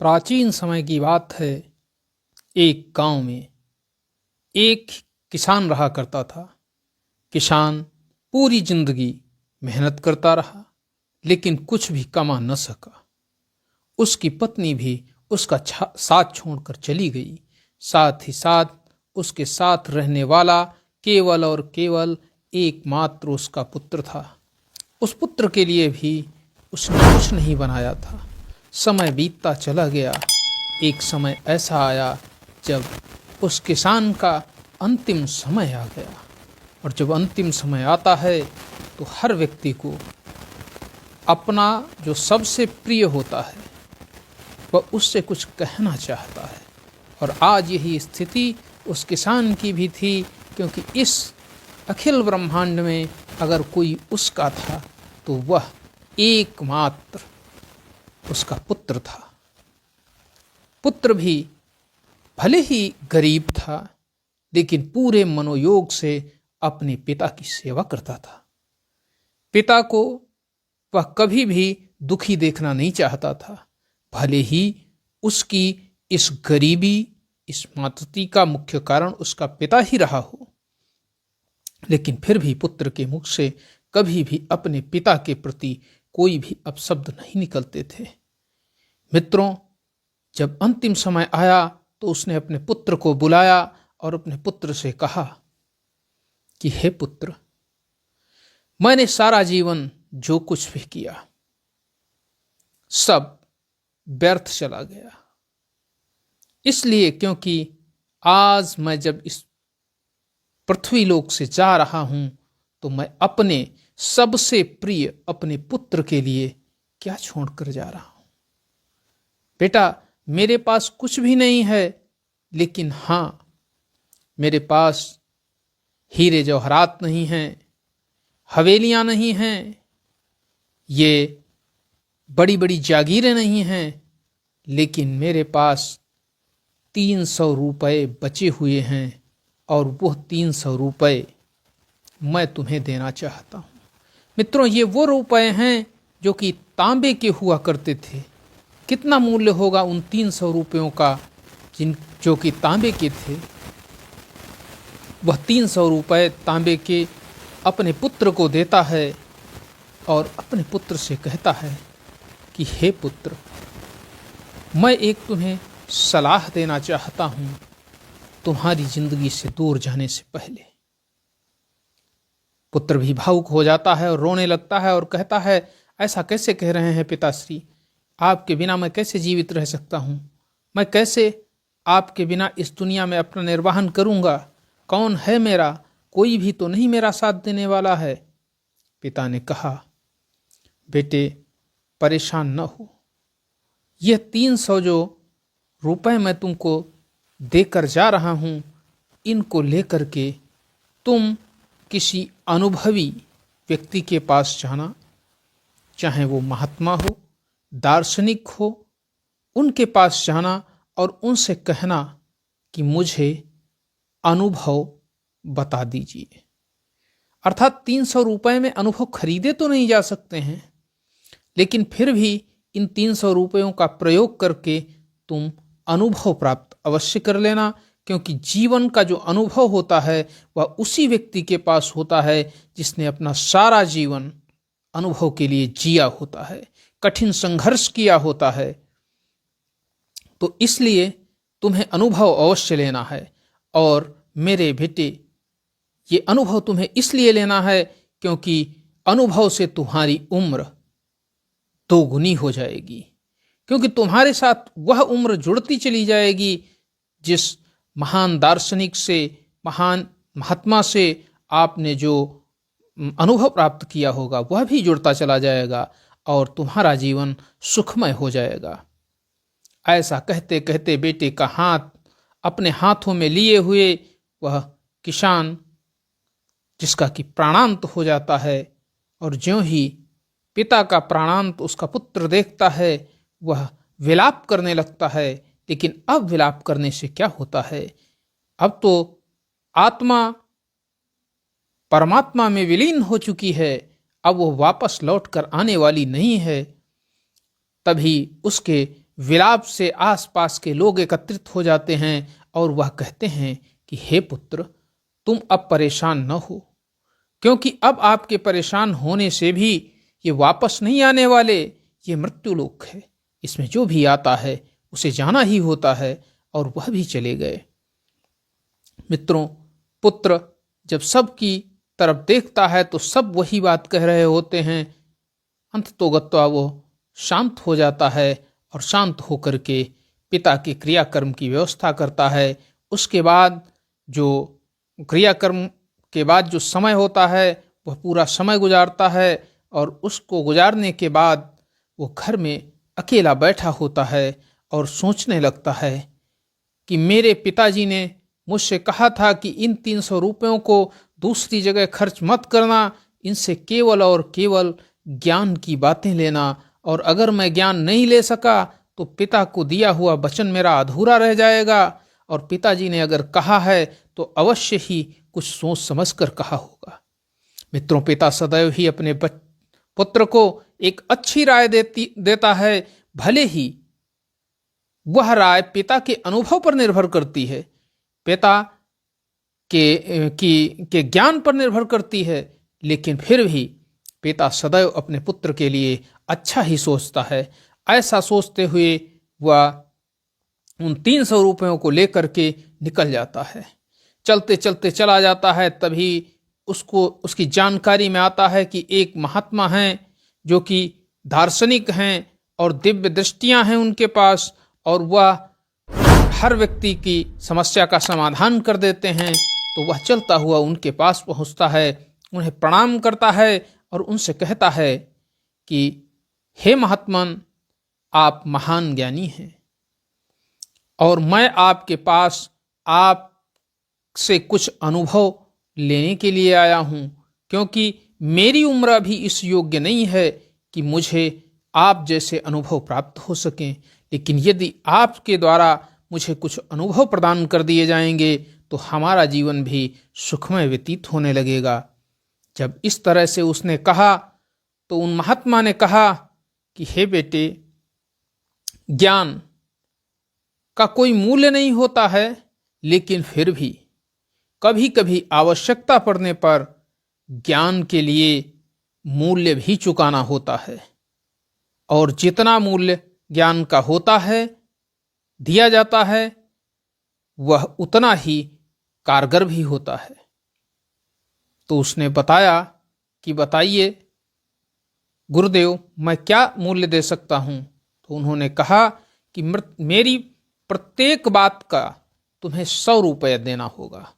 प्राचीन समय की बात है। एक गांव में एक किसान रहा करता था। किसान पूरी जिंदगी मेहनत करता रहा, लेकिन कुछ भी कमा न सका। उसकी पत्नी भी उसका साथ छोड़कर चली गई। साथ ही साथ उसके साथ रहने वाला केवल और केवल एकमात्र उसका पुत्र था। उस पुत्र के लिए भी उसने कुछ नहीं बनाया था। समय बीतता चला गया। एक समय ऐसा आया जब उस किसान का अंतिम समय आ गया। और जब अंतिम समय आता है तो हर व्यक्ति को अपना जो सबसे प्रिय होता है वह उससे कुछ कहना चाहता है। और आज यही स्थिति उस किसान की भी थी, क्योंकि इस अखिल ब्रह्मांड में अगर कोई उसका था तो वह एकमात्र उसका पुत्र था। पुत्र भी भले ही गरीब था, लेकिन पूरे मनोयोग से अपने पिता की सेवा करता था। पिता को वह कभी भी दुखी देखना नहीं चाहता था। भले ही उसकी इस गरीबी, इस मातृत्व का मुख्य कारण उसका पिता ही रहा हो, लेकिन फिर भी पुत्र के मुख से कभी भी अपने पिता के प्रति कोई भी अपशब्द नहीं निकलते थे। मित्रों, जब अंतिम समय आया तो उसने अपने पुत्र को बुलाया और अपने पुत्र से कहा कि हे पुत्र, मैंने सारा जीवन जो कुछ भी किया सब व्यर्थ चला गया। इसलिए क्योंकि आज मैं जब इस पृथ्वी लोक से जा रहा हूं तो मैं अपने सबसे प्रिय अपने पुत्र के लिए क्या छोड़कर जा रहा हूं। बेटा, मेरे पास कुछ भी नहीं है, लेकिन हां, मेरे पास हीरे जवाहरात नहीं हैं, हवेलियां नहीं हैं, ये बड़ी बड़ी जागीरें नहीं हैं, लेकिन मेरे पास 300 रुपए बचे हुए हैं और वह 300 रुपए मैं तुम्हें देना चाहता हूं। मित्रों, ये वो रुपए हैं जो कि तांबे के हुआ करते थे। कितना मूल्य होगा उन 300 रुपयों का जो कि तांबे के थे। वह 300 रुपए तांबे के अपने पुत्र को देता है और अपने पुत्र से कहता है कि हे पुत्र, मैं एक तुम्हें सलाह देना चाहता हूं तुम्हारी जिंदगी से दूर जाने से पहले। पुत्र भी भावुक हो जाता है और रोने लगता है और कहता है, ऐसा कैसे कह रहे हैं पिताश्री, आपके बिना मैं कैसे जीवित रह सकता हूं? मैं कैसे आपके बिना इस दुनिया में अपना निर्वाहन करूंगा? कौन है मेरा? कोई भी तो नहीं मेरा साथ देने वाला है। पिता ने कहा, बेटे परेशान न हो, यह 300 जो रुपए मैं तुमको देकर जा रहा हूं, इनको लेकर के तुम किसी अनुभवी व्यक्ति के पास जाना, चाहे वो महात्मा हो, दार्शनिक हो, उनके पास जाना और उनसे कहना कि मुझे अनुभव बता दीजिए। अर्थात 300 रुपए में अनुभव खरीदे तो नहीं जा सकते हैं, लेकिन फिर भी इन 300 रुपयों का प्रयोग करके तुम अनुभव प्राप्त अवश्य कर लेना, क्योंकि जीवन का जो अनुभव होता है वह उसी व्यक्ति के पास होता है जिसने अपना सारा जीवन अनुभव के लिए जिया होता है, कठिन संघर्ष किया होता है। तो इसलिए तुम्हें अनुभव अवश्य लेना है। और मेरे बेटे, ये अनुभव तुम्हें इसलिए लेना है क्योंकि अनुभव से तुम्हारी उम्र दोगुनी हो जाएगी, क्योंकि तुम्हारे साथ वह उम्र जुड़ती चली जाएगी जिस महान दार्शनिक से, महान महात्मा से आपने जो अनुभव प्राप्त किया होगा वह भी जुड़ता चला जाएगा और तुम्हारा जीवन सुखमय हो जाएगा। ऐसा कहते कहते बेटे का हाथ अपने हाथों में लिए हुए वह किसान, जिसका कि प्राणांत हो जाता है, और ज्यों ही पिता का प्राणांत उसका पुत्र देखता है वह विलाप करने लगता है। लेकिन अब विलाप करने से क्या होता है? अब तो आत्मा परमात्मा में विलीन हो चुकी है, अब वो वापस लौट कर आने वाली नहीं है। तभी उसके विलाप से आसपास के लोग एकत्रित हो जाते हैं और वह कहते हैं कि हे पुत्र, तुम अब परेशान न हो, क्योंकि अब आपके परेशान होने से भी ये वापस नहीं आने वाले, ये मृत्यु लोक है, इसमें जो भी आता है उसे जाना ही होता है। और वह भी चले गए। मित्रों, पुत्र जब सब की तरफ देखता है तो सब वही बात कह रहे होते हैं। अंततोगत्वा वो शांत हो जाता है और शांत होकर के पिता के क्रियाकर्म की व्यवस्था करता है। उसके बाद जो क्रियाकर्म के बाद जो समय होता है वह पूरा समय गुजारता है और उसको गुजारने के बाद वो घर में अकेला बैठा होता है और सोचने लगता है कि मेरे पिताजी ने मुझसे कहा था कि इन 300 रुपयों को दूसरी जगह खर्च मत करना, इनसे केवल और केवल ज्ञान की बातें लेना, और अगर मैं ज्ञान नहीं ले सका तो पिता को दिया हुआ वचन मेरा अधूरा रह जाएगा, और पिताजी ने अगर कहा है तो अवश्य ही कुछ सोच समझ कर कहा होगा। मित्रों, पिता सदैव ही अपने पुत्र को एक अच्छी राय देता है, भले ही वह राय पिता के अनुभव पर निर्भर करती है, पिता के ज्ञान पर निर्भर करती है, लेकिन फिर भी पिता सदैव अपने पुत्र के लिए अच्छा ही सोचता है। ऐसा सोचते हुए वह उन 300 रुपयों को लेकर के निकल जाता है। चलते चलते चला जाता है, तभी उसकी जानकारी में आता है कि एक महात्मा हैं जो कि दार्शनिक हैं और दिव्य दृष्टियां हैं उनके पास, और वह हर व्यक्ति की समस्या का समाधान कर देते हैं। तो वह चलता हुआ उनके पास पहुंचता है, उन्हें प्रणाम करता है और उनसे कहता है कि हे महात्मन, आप महान ज्ञानी हैं और मैं आपके पास आपसे कुछ अनुभव लेने के लिए आया हूं, क्योंकि मेरी उम्र अभी इस योग्य नहीं है कि मुझे आप जैसे अनुभव प्राप्त हो सकें, लेकिन यदि आपके द्वारा मुझे कुछ अनुभव प्रदान कर दिए जाएंगे तो हमारा जीवन भी सुखमय व्यतीत होने लगेगा। जब इस तरह से उसने कहा तो उन महात्मा ने कहा कि हे बेटे, ज्ञान का कोई मूल्य नहीं होता है, लेकिन फिर भी कभी कभी आवश्यकता पड़ने पर ज्ञान के लिए मूल्य भी चुकाना होता है, और जितना मूल्य ज्ञान का होता है, दिया जाता है, वह उतना ही कारगर भी होता है। तो उसने बताया कि बताइए गुरुदेव, मैं क्या मूल्य दे सकता हूं। तो उन्होंने कहा कि मेरी प्रत्येक बात का तुम्हें 100 रुपये देना होगा।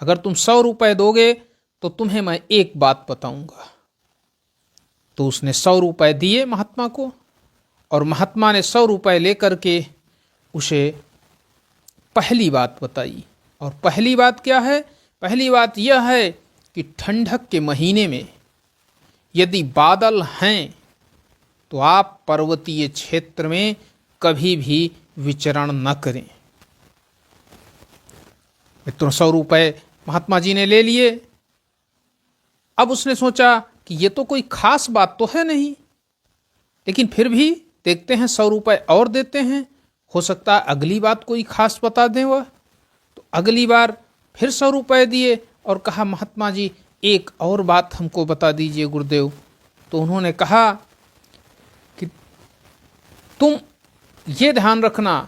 अगर तुम 100 रुपये दोगे तो तुम्हें मैं एक बात बताऊंगा। तो उसने 100 रुपये दिए महात्मा को, और महात्मा ने 100 रुपये लेकर के उसे पहली बात बताई। और पहली बात क्या है? पहली बात यह है कि ठंडक के महीने में यदि बादल हैं तो आप पर्वतीय क्षेत्र में कभी भी विचरण न करें। मित्रों, 100 रुपये महात्मा जी ने ले लिए। अब उसने सोचा कि ये तो कोई खास बात तो है नहीं, लेकिन फिर भी देखते हैं, 100 रुपये और देते हैं, हो सकता है अगली बात कोई खास बता दें वह। तो अगली बार फिर 100 रुपये दिए और कहा महात्मा जी एक और बात हमको बता दीजिए गुरुदेव। तो उन्होंने कहा कि तुम ये ध्यान रखना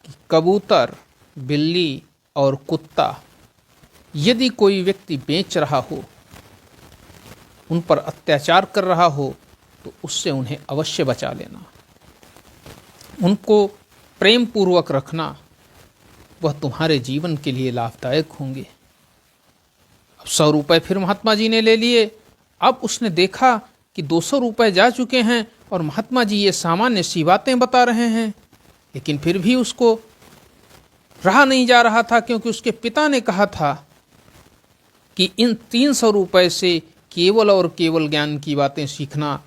कि कबूतर, बिल्ली और कुत्ता यदि कोई व्यक्ति बेच रहा हो, उन पर अत्याचार कर रहा हो, तो उससे उन्हें अवश्य बचा लेना, उनको प्रेम पूर्वक रखना, वह तुम्हारे जीवन के लिए लाभदायक होंगे। अब 100 रुपये फिर महात्मा जी ने ले लिए। अब उसने देखा कि 200 रुपये जा चुके हैं और महात्मा जी ये सामान्य सी बातें बता रहे हैं, लेकिन फिर भी उसको रहा नहीं जा रहा था, क्योंकि उसके पिता ने कहा था कि इन 300 रुपये से केवल और केवल ज्ञान की बातें सीखना।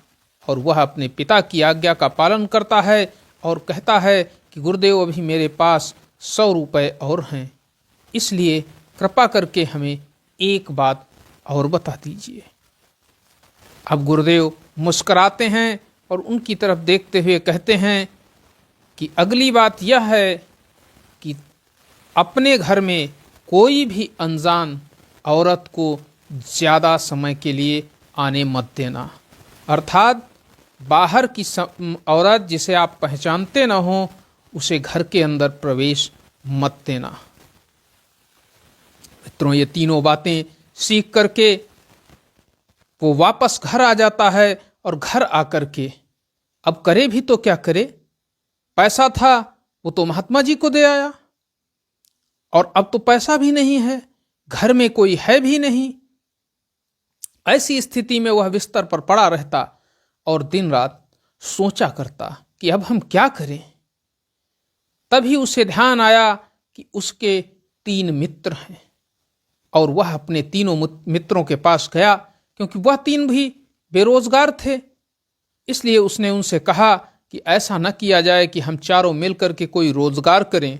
और वह अपने पिता की आज्ञा का पालन करता है और कहता है कि गुरुदेव अभी मेरे पास 100 रुपये और हैं, इसलिए कृपा करके हमें एक बात और बता दीजिए। अब गुरुदेव मुस्कुराते हैं और उनकी तरफ देखते हुए कहते हैं कि अगली बात यह है कि अपने घर में कोई भी अनजान औरत को ज़्यादा समय के लिए आने मत देना। अर्थात बाहर की औरत जिसे आप पहचानते न हो उसे घर के अंदर प्रवेश मत देना। मित्रों, ये तीनों बातें सीख करके वो वापस घर आ जाता है और घर आकर के अब करे भी तो क्या करे, पैसा था वो तो महात्मा जी को दे आया और अब तो पैसा भी नहीं है, घर में कोई है भी नहीं। ऐसी स्थिति में वह बिस्तर पर पड़ा रहता और दिन रात सोचा करता कि अब हम क्या करें। तभी उसे ध्यान आया कि उसके 3 मित्र हैं और वह अपने तीनों मित्रों के पास गया, क्योंकि वह 3 भी बेरोजगार थे। इसलिए उसने उनसे कहा कि ऐसा न किया जाए कि हम चारों मिलकर के कोई रोजगार करें।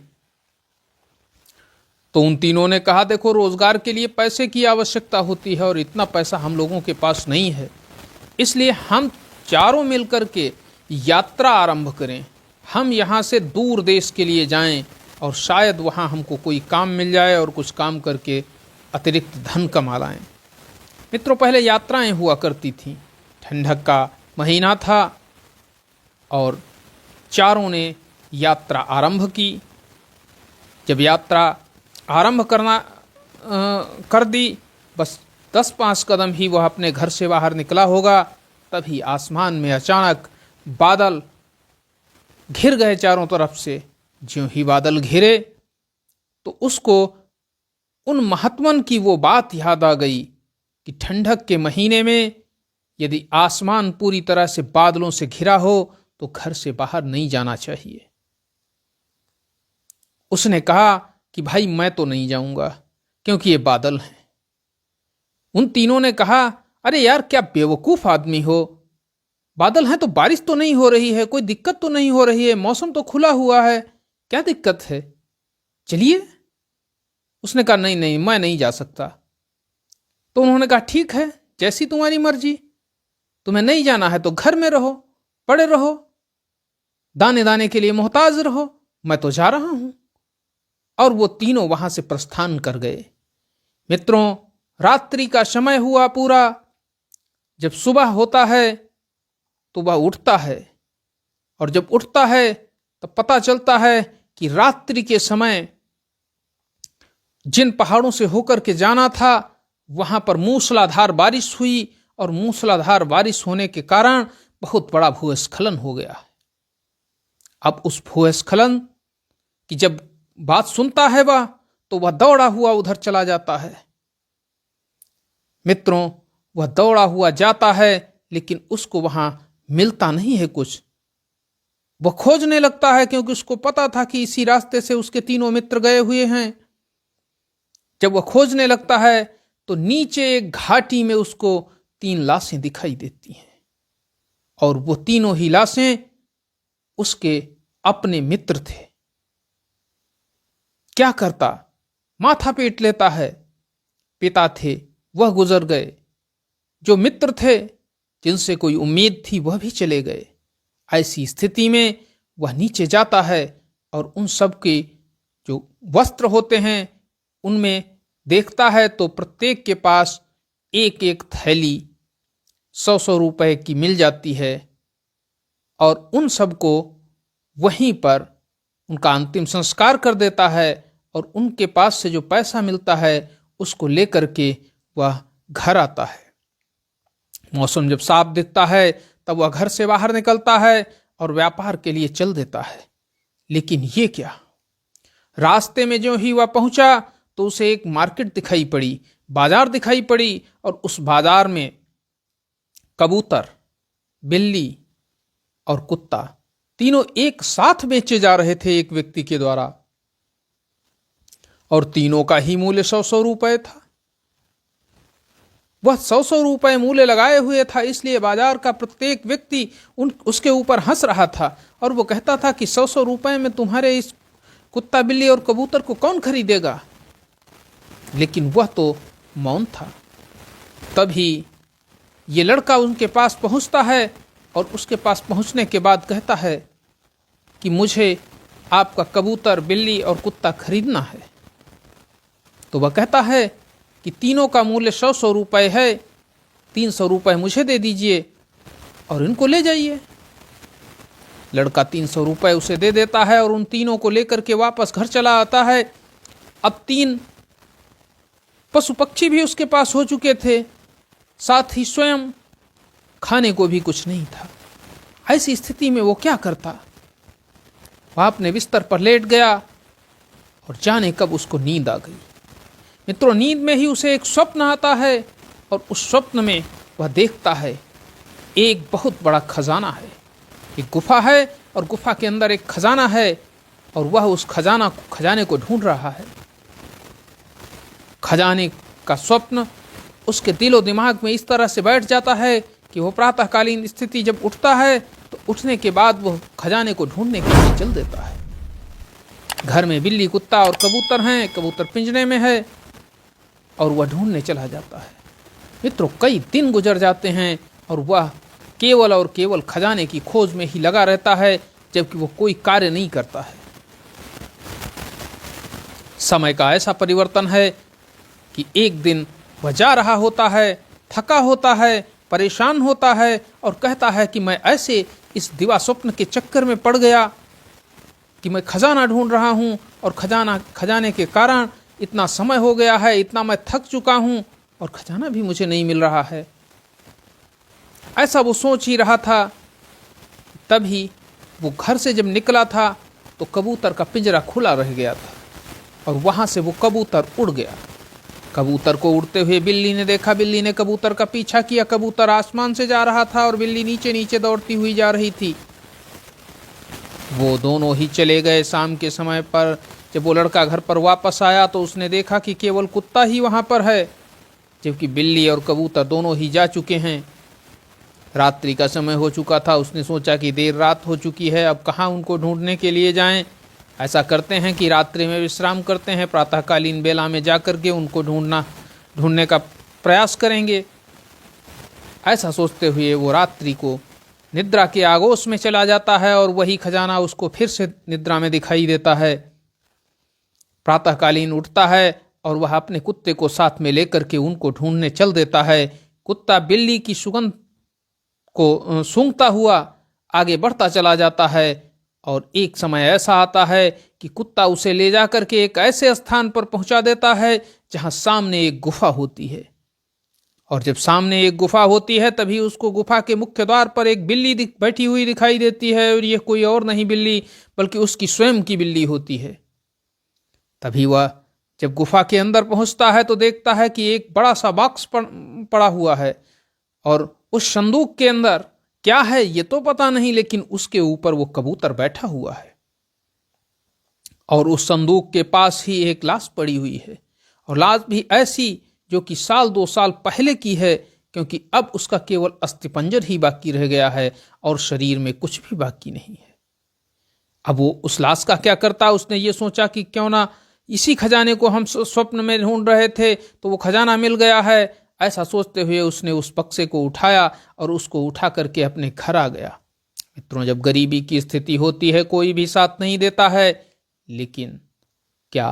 तो उन तीनों ने कहा, देखो, रोजगार के लिए पैसे की आवश्यकता होती है और इतना पैसा हम लोगों के पास नहीं है, इसलिए हम चारों मिलकर के यात्रा आरंभ करें। हम यहाँ से दूर देश के लिए जाएं और शायद वहाँ हमको कोई काम मिल जाए और कुछ काम करके अतिरिक्त धन कमा लाएं। मित्रों, पहले यात्राएं हुआ करती थीं। ठंडक का महीना था और चारों ने यात्रा आरंभ की। जब यात्रा आरंभ कर दी, बस 10-5 कदम ही वह अपने घर से बाहर निकला होगा, तभी आसमान में अचानक बादल घिर गए चारों तरफ से। ज्यों ही बादल घिरे तो उसको उन महात्मन की वो बात याद आ गई कि ठंडक के महीने में यदि आसमान पूरी तरह से बादलों से घिरा हो तो घर से बाहर नहीं जाना चाहिए। उसने कहा कि भाई मैं तो नहीं जाऊंगा क्योंकि ये बादल हैं। उन तीनों ने कहा, अरे यार, क्या बेवकूफ आदमी हो, बादल हैं तो बारिश तो नहीं हो रही है, कोई दिक्कत तो नहीं हो रही है, मौसम तो खुला हुआ है, क्या दिक्कत है, चलिए। उसने कहा, नहीं नहीं, मैं नहीं जा सकता। तो उन्होंने कहा, ठीक है, जैसी तुम्हारी मर्जी, तुम्हें नहीं जाना है तो घर में रहो, पड़े रहो, दाने दाने के लिए मोहताज रहो, मैं तो जा रहा हूं। और वो तीनों वहां से प्रस्थान कर गए। मित्रों, रात्रि का समय हुआ पूरा। जब सुबह होता है तो वह उठता है और जब उठता है तो पता चलता है कि रात्रि के समय जिन पहाड़ों से होकर के जाना था वहां पर मूसलाधार बारिश हुई और मूसलाधार बारिश होने के कारण बहुत बड़ा भूस्खलन हो गया। अब उस भूस्खलन की जब बात सुनता है वह, तो वह दौड़ा हुआ उधर चला जाता है। मित्रों, वह दौड़ा हुआ जाता है लेकिन उसको वहां मिलता नहीं है कुछ। वह खोजने लगता है क्योंकि उसको पता था कि इसी रास्ते से उसके तीनों मित्र गए हुए हैं। जब वह खोजने लगता है तो नीचे एक घाटी में उसको 3 लाशें दिखाई देती हैं और वो तीनों ही लाशें उसके अपने मित्र थे। क्या करता, माथा पीट लेता है। पिता थे वह गुजर गए, जो मित्र थे जिनसे कोई उम्मीद थी वह भी चले गए। ऐसी स्थिति में वह नीचे जाता है और उन सब के जो वस्त्र होते हैं उनमें देखता है तो प्रत्येक के पास एक एक थैली 100-100 रुपए की मिल जाती है और उन सबको वहीं पर उनका अंतिम संस्कार कर देता है और उनके पास से जो पैसा मिलता है उसको लेकर के वह घर आता है। मौसम जब साफ दिखता है तब वह घर से बाहर निकलता है और व्यापार के लिए चल देता है। लेकिन ये क्या, रास्ते में जो ही वह पहुंचा तो उसे एक मार्केट दिखाई पड़ी, बाजार दिखाई पड़ी और उस बाजार में कबूतर, बिल्ली और कुत्ता तीनों एक साथ बेचे जा रहे थे एक व्यक्ति के द्वारा और तीनों का ही मूल्य 100-100 रुपए था। वह 100-100 रुपए मूल्य लगाए हुए था, इसलिए बाजार का प्रत्येक व्यक्ति उसके ऊपर हंस रहा था और वो कहता था कि 100-100 रुपए में तुम्हारे इस कुत्ता, बिल्ली और कबूतर को कौन खरीदेगा। लेकिन वह तो मौन था। तभी ये लड़का उनके पास पहुंचता है और उसके पास पहुंचने के बाद कहता है कि मुझे आपका कबूतर, बिल्ली और कुत्ता खरीदना है। तो वह कहता है कि तीनों का मूल्य 100 रुपये है, 300 रुपये मुझे दे दीजिए और इनको ले जाइए। लड़का 300 रुपये उसे दे देता है और उन तीनों को लेकर के वापस घर चला आता है। अब 3 पशु पक्षी भी उसके पास हो चुके थे, साथ ही स्वयं खाने को भी कुछ नहीं था। ऐसी स्थिति में वो क्या करता? वह अपने बिस्तर पर लेट गया और जाने कब उसको नींद आ गई। मित्रों, नींद में ही उसे एक स्वप्न आता है और उस स्वप्न में वह देखता है एक बहुत बड़ा खजाना है, एक गुफा है और गुफा के अंदर एक खजाना है और वह उस खजाने को ढूंढ रहा है। खजाने का स्वप्न उसके दिलो दिमाग में इस तरह से बैठ जाता है कि वो प्रातःकालीन स्थिति जब उठता है तो उठने के बाद वो खजाने को ढूंढने के लिए चल देता है। घर में बिल्ली, कुत्ता और कबूतर हैं, कबूतर पिंजरे में है और वह ढूंढने चला जाता है। मित्रों, कई दिन गुजर जाते हैं और वह केवल और केवल खजाने की खोज में ही लगा रहता है, जबकि वो कोई कार्य नहीं करता है। समय का ऐसा परिवर्तन है कि एक दिन वह जा रहा होता है, थका होता है, परेशान होता है और कहता है कि मैं ऐसे इस दिवा स्वप्न के चक्कर में पड़ गया कि मैं खजाना ढूंढ रहा हूं और खजाने के कारण इतना समय हो गया है, इतना मैं थक चुका हूं और खजाना भी मुझे नहीं मिल रहा है। ऐसा वो सोच ही रहा था। तभी वो घर से जब निकला था तो कबूतर का पिंजरा खुला रह गया था और वहां से वो कबूतर उड़ गया। कबूतर को उड़ते हुए बिल्ली ने देखा। बिल्ली ने कबूतर का पीछा किया। कबूतर आसमान से जा रहा था और बिल्ली नीचे नीचे दौड़ती हुई जा रही थी। वो दोनों ही चले गए। शाम के समय पर जब वो लड़का घर पर वापस आया तो उसने देखा कि केवल कुत्ता ही वहां पर है, जबकि बिल्ली और कबूतर दोनों ही जा चुके हैं। रात्रि का समय हो चुका था। उसने सोचा कि देर रात हो चुकी है, अब कहाँ उनको ढूंढने के लिए जाएं। ऐसा करते हैं कि रात्रि में विश्राम करते हैं, प्रातःकालीन बेला में जाकर के उनको ढूंढने का प्रयास करेंगे। ऐसा सोचते हुए वो रात्रि को निद्रा के आगोश में चला जाता है और वही खजाना उसको फिर से निद्रा में दिखाई देता है। प्रातःकालीन उठता है और वह अपने कुत्ते को साथ में लेकर के उनको ढूंढने चल देता है। कुत्ता बिल्ली की सुगंध को सूंघता हुआ आगे बढ़ता चला जाता है और एक समय ऐसा आता है कि कुत्ता उसे ले जाकर के एक ऐसे स्थान पर पहुंचा देता है जहां सामने एक गुफा होती है। और जब सामने एक गुफा होती है तभी उसको गुफा के मुख्य द्वार पर एक बिल्ली बैठी हुई दिखाई देती है और यह कोई और नहीं बिल्ली बल्कि उसकी स्वयं की बिल्ली होती है। तभी वह जब गुफा के अंदर पहुंचता है तो देखता है कि एक बड़ा सा बॉक्स पड़ा हुआ है और उस संदूक के अंदर क्या है ये तो पता नहीं, लेकिन उसके ऊपर वो कबूतर बैठा हुआ है और उस संदूक के पास ही एक लाश पड़ी हुई है और लाश भी ऐसी जो कि 1-2 साल पहले की है, क्योंकि अब उसका केवल अस्थिपंजर ही बाकी रह गया है और शरीर में कुछ भी बाकी नहीं है। अब वो उस लाश का क्या करता? उसने ये सोचा कि क्यों ना इसी खजाने को हम स्वप्न में ढूंढ रहे थे तो वो खजाना मिल गया है। ऐसा सोचते हुए उसने उस बक्से को उठाया और उसको उठा करके अपने घर आ गया। मित्रों, जब गरीबी की स्थिति होती है कोई भी साथ नहीं देता है, लेकिन क्या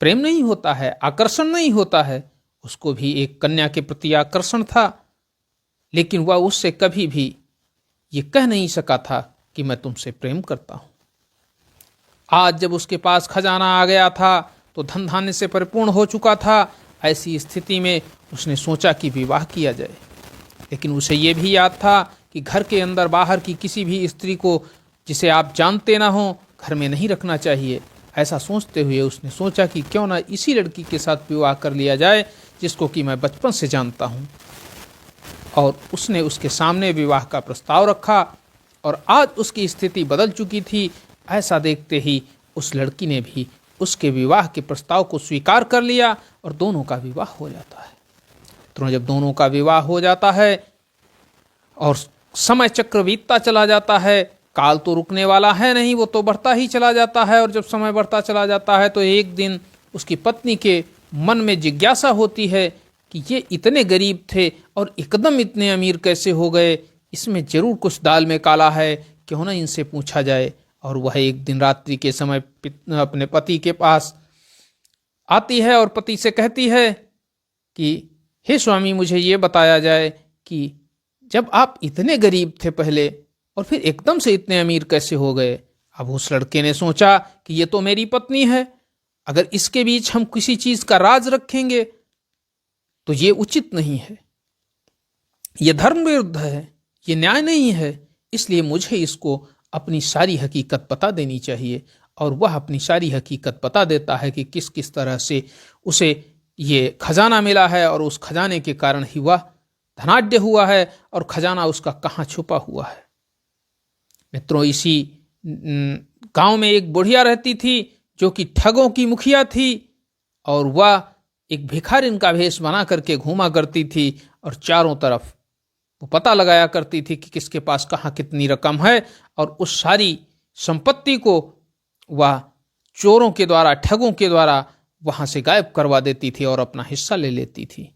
प्रेम नहीं होता है, आकर्षण नहीं होता है? उसको भी एक कन्या के प्रति आकर्षण था, लेकिन वह उससे कभी भी ये कह नहीं सका था कि मैं तुमसे प्रेम करता हूं। आज जब उसके पास खजाना आ गया था तो धन धान्य से परिपूर्ण हो चुका था। ऐसी स्थिति में उसने सोचा कि विवाह किया जाए, लेकिन उसे यह भी याद था कि घर के अंदर बाहर की किसी भी स्त्री को जिसे आप जानते ना हो घर में नहीं रखना चाहिए। ऐसा सोचते हुए उसने सोचा कि क्यों ना इसी लड़की के साथ विवाह कर लिया जाए जिसको कि मैं बचपन से जानता हूँ। और उसने उसके सामने विवाह का प्रस्ताव रखा और आज उसकी स्थिति बदल चुकी थी। ऐसा देखते ही उस लड़की ने भी उसके विवाह के प्रस्ताव को स्वीकार कर लिया और दोनों का विवाह हो जाता है। तो जब दोनों का विवाह हो जाता है और समय चक्र बीतता चला जाता है, काल तो रुकने वाला है नहीं, वो तो बढ़ता ही चला जाता है। और जब समय बढ़ता चला जाता है तो एक दिन उसकी पत्नी के मन में जिज्ञासा होती है कि ये इतने गरीब थे और एकदम इतने अमीर कैसे हो गए? इसमें जरूर कुछ दाल में काला है, क्यों ना इनसे पूछा जाए। और वह एक दिन रात्रि के समय अपने पति के पास आती है और पति से कहती है कि हे स्वामी, मुझे ये बताया जाए कि जब आप इतने गरीब थे पहले और फिर एकदम से इतने अमीर कैसे हो गए। अब उस लड़के ने सोचा कि ये तो मेरी पत्नी है, अगर इसके बीच हम किसी चीज का राज रखेंगे तो ये उचित नहीं है, ये धर्म विरुद्ध है, ये न्याय नहीं है, इसलिए मुझे इसको अपनी सारी हकीकत बता देनी चाहिए। और वह अपनी सारी हकीकत बता देता है कि किस किस तरह से उसे ये खजाना मिला है और उस खजाने के कारण ही वह धनाढ्य हुआ है और खजाना उसका कहाँ छुपा हुआ है। मित्रों, इसी गांव में एक बुढ़िया रहती थी जो कि ठगों की मुखिया थी और वह एक भिखारिन का भेष बना करके घूमा करती थी और चारों तरफ वो पता लगाया करती थी कि किसके पास कहाँ कितनी रकम है और उस सारी संपत्ति को वह चोरों के द्वारा, ठगों के द्वारा वहां से गायब करवा देती थी और अपना हिस्सा ले लेती थी।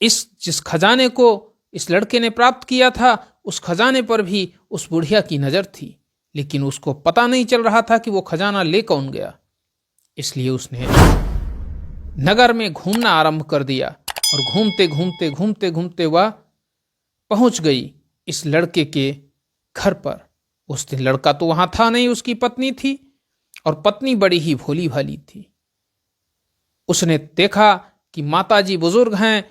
जिस खजाने को इस लड़के ने प्राप्त किया था, उस खजाने पर भी उस बुढ़िया की नजर थी, लेकिन उसको पता नहीं चल रहा था कि वो खजाना ले कौन गया। इसलिए उसने नगर में घूमना आरंभ कर दिया और घूमते घूमते घूमते घूमते वह पहुंच गई इस लड़के के घर पर। उस दिन लड़का तो वहां था नहीं, उसकी पत्नी थी और पत्नी बड़ी ही भोली भाली थी। उसने देखा कि माताजी बुजुर्ग हैं